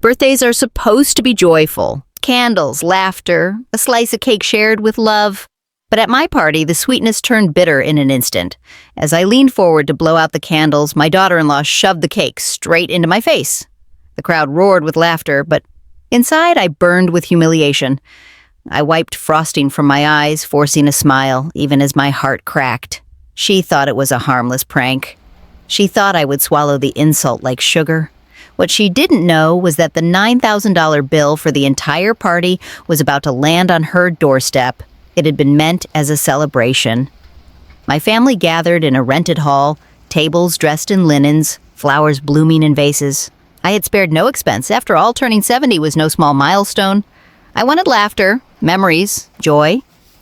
Birthdays are supposed to be joyful. Candles, laughter, a slice of cake shared with love. But at my party, the sweetness turned bitter in an instant. As I leaned forward to blow out the candles, my daughter-in-law shoved the cake straight into my face. The crowd roared with laughter, but inside I burned with humiliation. I wiped frosting from my eyes, forcing a smile, even as my heart cracked. She thought it was a harmless prank. She thought I would swallow the insult like sugar. What she didn't know was that the $9,000 bill for the entire party was about to land on her doorstep. It had been meant as a celebration. My family gathered in a rented hall, tables dressed in linens, flowers blooming in vases. I had spared no expense. After all, turning 70 was no small milestone. I wanted laughter, memories, joy.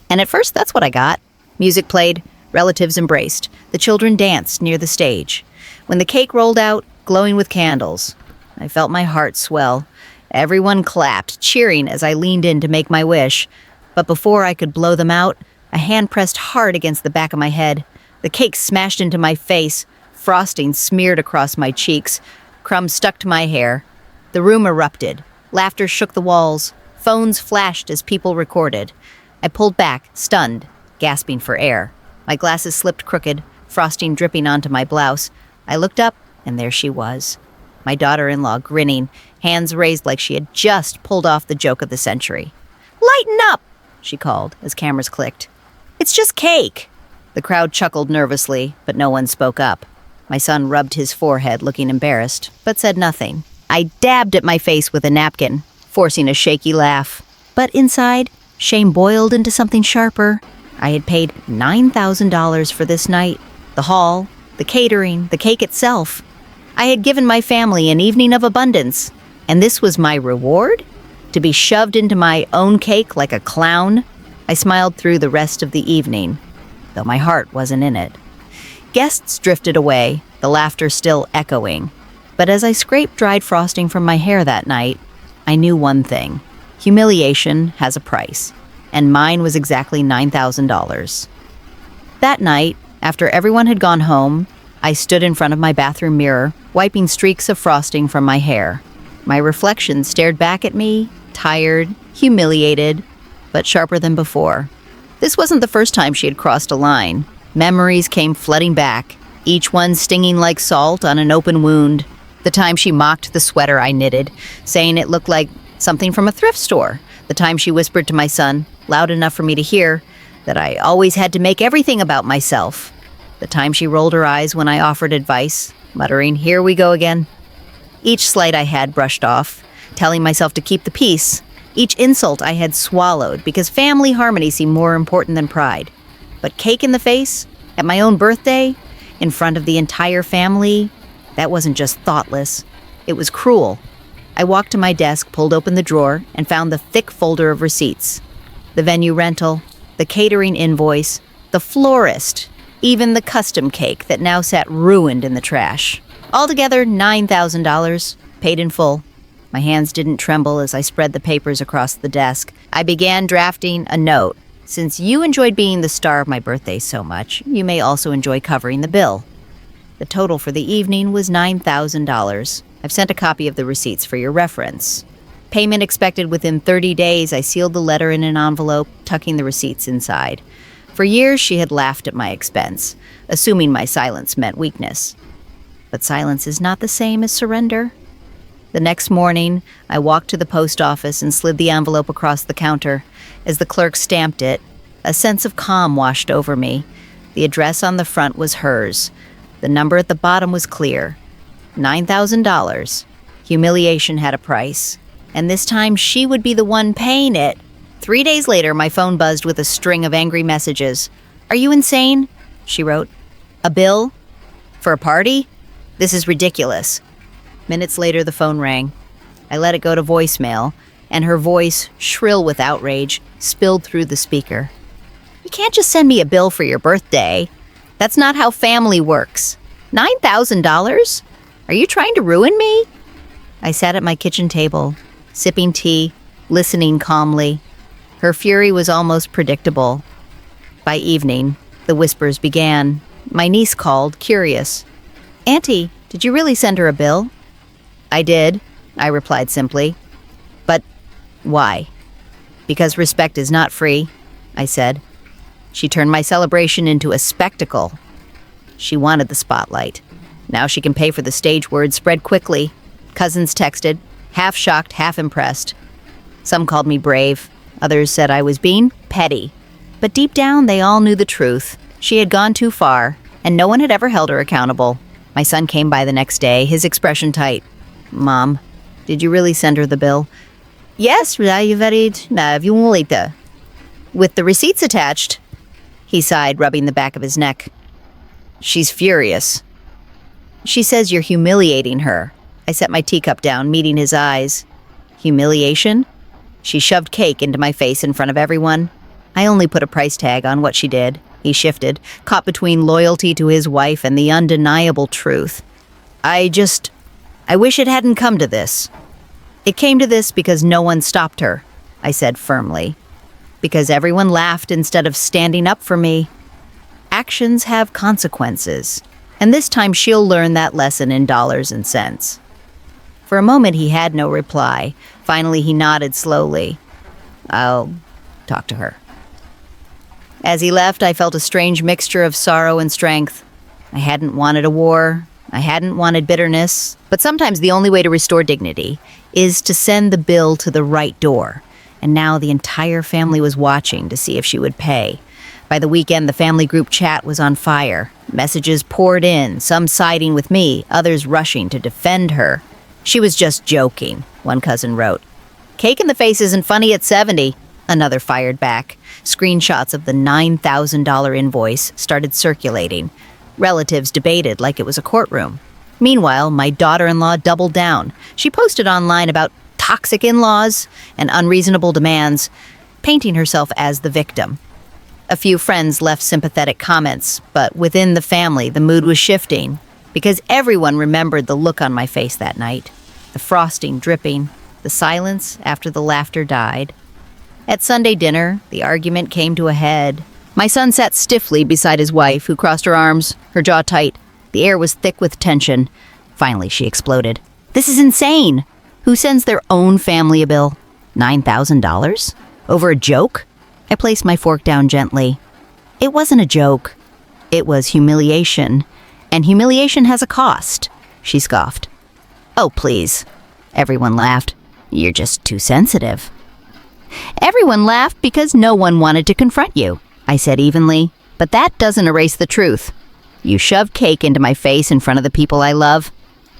And at first, that's what I got. Music played, relatives embraced. The children danced near the stage. When the cake rolled out, glowing with candles, I felt my heart swell. Everyone clapped, cheering as I leaned in to make my wish. But before I could blow them out, a hand pressed hard against the back of my head. The cake smashed into my face, frosting smeared across my cheeks. Crumbs stuck to my hair. The room erupted. Laughter shook the walls. Phones flashed as people recorded. I pulled back, stunned, gasping for air. My glasses slipped crooked, frosting dripping onto my blouse. I looked up, and there she was. My daughter-in-law grinning, hands raised like she had just pulled off the joke of the century. "Lighten up!" she called as cameras clicked. "It's just cake." The crowd chuckled nervously, but no one spoke up. My son rubbed his forehead, looking embarrassed, but said nothing. I dabbed at my face with a napkin, forcing a shaky laugh. But inside, shame boiled into something sharper. I had paid $9,000 for this night. The hall, the catering, the cake itself. I had given my family an evening of abundance, and this was my reward? To be shoved into my own cake like a clown? I smiled through the rest of the evening, though my heart wasn't in it. Guests drifted away, the laughter still echoing. But as I scraped dried frosting from my hair that night, I knew one thing. Humiliation has a price, and mine was exactly $9,000. That night, after everyone had gone home, I stood in front of my bathroom mirror, wiping streaks of frosting from my hair. My reflection stared back at me, tired, humiliated, but sharper than before. This wasn't the first time she had crossed a line. Memories came flooding back, each one stinging like salt on an open wound. The time she mocked the sweater I knitted, saying it looked like something from a thrift store. The time she whispered to my son, loud enough for me to hear, that I always had to make everything about myself. The time she rolled her eyes when I offered advice, muttering, "Here we go again." Each slight I had brushed off, telling myself to keep the peace. Each insult I had swallowed, because family harmony seemed more important than pride. But cake in the face, at my own birthday, in front of the entire family, that wasn't just thoughtless. It was cruel. I walked to my desk, pulled open the drawer, and found the thick folder of receipts. The venue rental, the catering invoice, the florist, even the custom cake that now sat ruined in the trash. Altogether, $9,000, paid in full. My hands didn't tremble as I spread the papers across the desk. I began drafting a note. "Since you enjoyed being the star of my birthday so much, you may also enjoy covering the bill." The total for the evening was $9,000. I've sent a copy of the receipts for your reference. Payment expected within 30 days. I sealed the letter in an envelope, tucking the receipts inside. For years, she had laughed at my expense, assuming my silence meant weakness. But silence is not the same as surrender. The next morning, I walked to the post office and slid the envelope across the counter. As the clerk stamped it, a sense of calm washed over me. The address on the front was hers. The number at the bottom was clear. $9,000. Humiliation had a price. And this time, she would be the one paying it. 3 days later, my phone buzzed with a string of angry messages. "Are you insane?" she wrote. "A bill? For a party? This is ridiculous." Minutes later, the phone rang. I let it go to voicemail, and her voice, shrill with outrage, spilled through the speaker. "You can't just send me a bill for your birthday. That's not how family works. $9,000? Are you trying to ruin me?" I sat at my kitchen table, sipping tea, listening calmly. Her fury was almost predictable. By evening, the whispers began. My niece called, curious. "Auntie, did you really send her a bill?" "I did. I replied simply. But why? Because respect is not free, I said. She turned my celebration into a spectacle. She wanted the spotlight. Now she can pay for the stage word spread quickly. Cousins texted, half shocked, half impressed. Some called me brave. Others said I was being petty. But deep down, they all knew the truth. She had gone too far, and no one had ever held her accountable. My son came by the next day, his expression tight. Mom, did you really send her the bill? Yes, humiliating. With the receipts attached. He sighed, rubbing the back of his neck. She's furious. She says you're humiliating her. I set my teacup down, meeting his eyes. Humiliation? She shoved cake into my face in front of everyone. I only put a price tag on what she did. He shifted, caught between loyalty to his wife and the undeniable truth. I wish it hadn't come to this. It came to this because no one stopped her, I said firmly. Because everyone laughed instead of standing up for me. Actions have consequences, and this time she'll learn that lesson in dollars and cents. For a moment he had no reply. Finally he nodded slowly. I'll talk to her. As he left, I felt a strange mixture of sorrow and strength. I hadn't wanted a war. I hadn't wanted bitterness. But sometimes the only way to restore dignity is to send the bill to the right door. And now the entire family was watching to see if she would pay. By the weekend, the family group chat was on fire. Messages poured in, some siding with me, others rushing to defend her. She was just joking, one cousin wrote. Cake in the face isn't funny at 70, another fired back. Screenshots of the $9,000 invoice started circulating. Relatives debated like it was a courtroom. Meanwhile, my daughter-in-law doubled down. She posted online about toxic in-laws and unreasonable demands, painting herself as the victim. A few friends left sympathetic comments, but within the family, the mood was shifting because everyone remembered the look on my face that night, the frosting dripping, the silence after the laughter died. At Sunday dinner, the argument came to a head. My son sat stiffly beside his wife, who crossed her arms, her jaw tight. The air was thick with tension. Finally, she exploded. This is insane! Who sends their own family a bill? $9,000? Over a joke? I placed my fork down gently. It wasn't a joke. It was humiliation. And humiliation has a cost, she scoffed. Oh, please. Everyone laughed. You're just too sensitive. Everyone laughed because no one wanted to confront you, I said evenly. But that doesn't erase the truth. You shoved cake into my face in front of the people I love.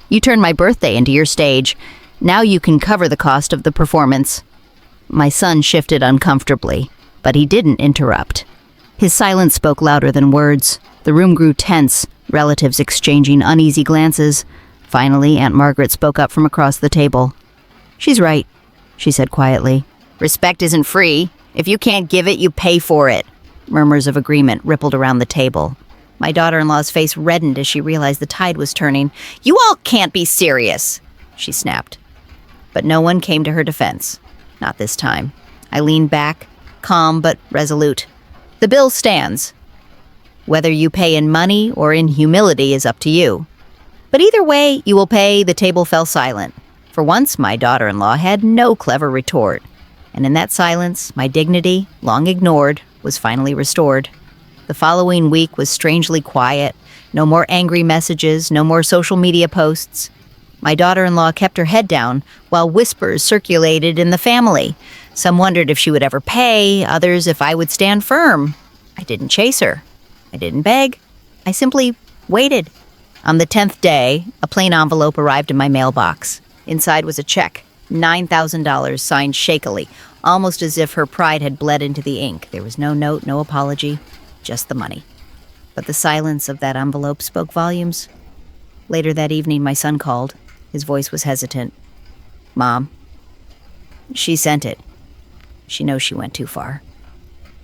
You turned my birthday into your stage. Now you can cover the cost of the performance. My son shifted uncomfortably, but he didn't interrupt. His silence spoke louder than words. The room grew tense, relatives exchanging uneasy glances. Finally, Aunt Margaret spoke up from across the table. She's right, she said quietly. Respect isn't free. If you can't give it, you pay for it. Murmurs of agreement rippled around the table. My daughter-in-law's face reddened as she realized the tide was turning. You all can't be serious, she snapped. But no one came to her defense. Not this time. I leaned back, calm but resolute. The bill stands. Whether you pay in money or in humility is up to you. But either way, you will pay. The table fell silent. For once, my daughter-in-law had no clever retort. And in that silence, my dignity, long ignored, was finally restored. The following week was strangely quiet. No more angry messages, no more social media posts. My daughter-in-law kept her head down, while whispers circulated in the family. Some wondered if she would ever pay, others if I would stand firm. I didn't chase her. I didn't beg. I simply waited. On the 10th day, a plain envelope arrived in my mailbox. Inside was a check, $9,000 signed shakily, almost as if her pride had bled into the ink. There was no note, no apology, just the money. But the silence of that envelope spoke volumes. Later that evening, my son called. His voice was hesitant. Mom, she sent it. She knows she went too far.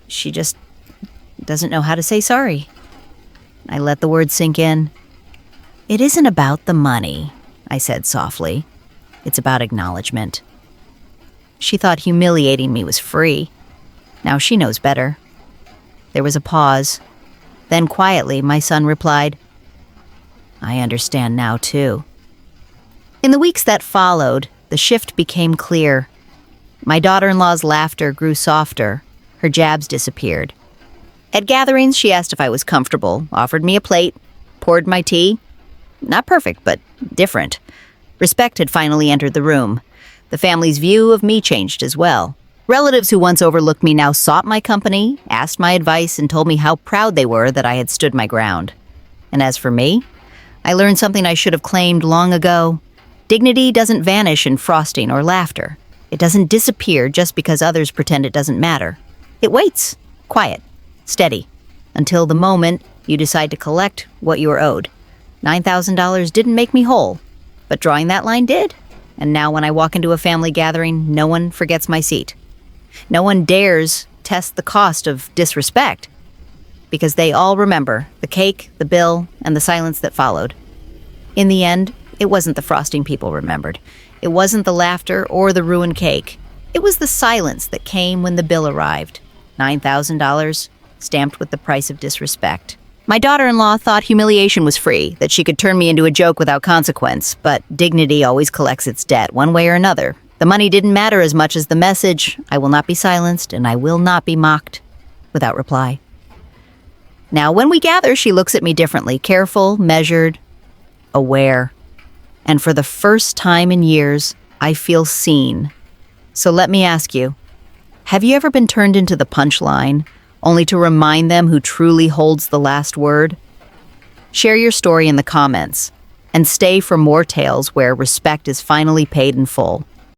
She just doesn't know how to say sorry. I let the words sink in. It isn't about the money, I said softly. It's about acknowledgement. She thought humiliating me was free. Now she knows better. There was a pause. Then quietly, my son replied, I understand now, too. In the weeks that followed, the shift became clear. My daughter-in-law's laughter grew softer. Her jabs disappeared. At gatherings, she asked if I was comfortable, offered me a plate, poured my tea. Not perfect, but different. Respect had finally entered the room. The family's view of me changed as well. Relatives who once overlooked me now sought my company, asked my advice, and told me how proud they were that I had stood my ground. And as for me, I learned something I should have claimed long ago. Dignity doesn't vanish in frosting or laughter. It doesn't disappear just because others pretend it doesn't matter. It waits, quiet, steady, until the moment you decide to collect what you are owed. $9,000 didn't make me whole, but drawing that line did. And now when I walk into a family gathering, no one forgets my seat. No one dares test the cost of disrespect, because they all remember the cake, the bill, and the silence that followed. In the end, it wasn't the frosting people remembered. It wasn't the laughter or the ruined cake. It was the silence that came when the bill arrived. $9,000, stamped with the price of disrespect. My daughter-in-law thought humiliation was free, that she could turn me into a joke without consequence, but dignity always collects its debt, one way or another. The money didn't matter as much as the message: I will not be silenced and I will not be mocked, without reply. Now, when we gather, she looks at me differently, careful, measured, aware. And for the first time in years, I feel seen. So let me ask you, have you ever been turned into the punchline, only to remind them who truly holds the last word? Share your story in the comments, and stay for more tales where respect is finally paid in full.